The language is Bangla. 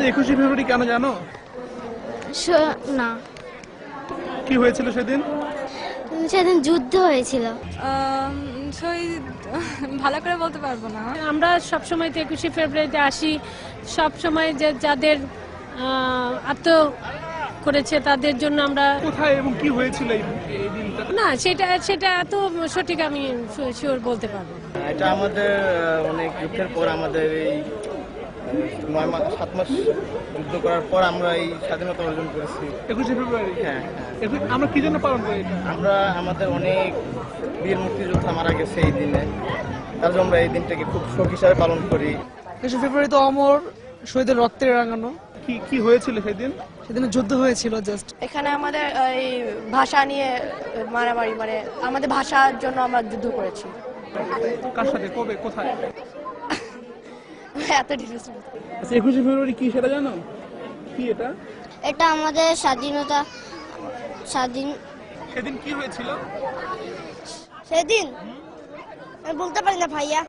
21শে ফেব্রুয়ারি কেন জানো? না, কি হয়েছিল সেদিন? সেদিন যুদ্ধ হয়েছিল। ভালো করে বলতে পারবো না। আমরা সবসময় 21শে ফেব্রুয়ারিতে আসি, সবসময় যে যাদের আত্ম করেছে তাদের জন্য আমরা। কোথায় এবং কি হয়েছিল এই দিনটা? না, সেটা এত সঠিক আমি শিওর বলতে পারবো না। এটা আমাদের অনেক যুদ্ধের পর, আমাদের এই 7 মাস যুদ্ধ করার পর আমরা এই স্বাধীনতা অর্জন করেছি। 21শে ফেব্রুয়ারি? হ্যাঁ, আমরা কি জন্য পালন করি এটা? আমরা আমাদের অনেক বীর মুক্তিযোদ্ধা মারা গেছে এই দিনে, তার জন্য আমরা এই দিনটাকে খুব শোক হিসাবে পালন করি। 21শে ফেব্রুয়ারি তো অমর শহীদের রক্তে রাঙানো। কি হয়েছিল সেদিন? সেদিন যুদ্ধ হয়েছিল জাস্ট। এখানে আমাদের এই ভাষা নিয়ে মারামারি, মানে আমাদের ভাষার জন্য আমরা যুদ্ধ করেছি। কার সাথে, কবে, কোথায়? এত ডিটেইলস। আচ্ছা, 21শে ফেব্রুয়ারি কি সেটা জানো? কি এটা? এটা আমাদের সেদিন কি হয়েছিল? সেদিন আমি বলতে পারি না ভাইয়া।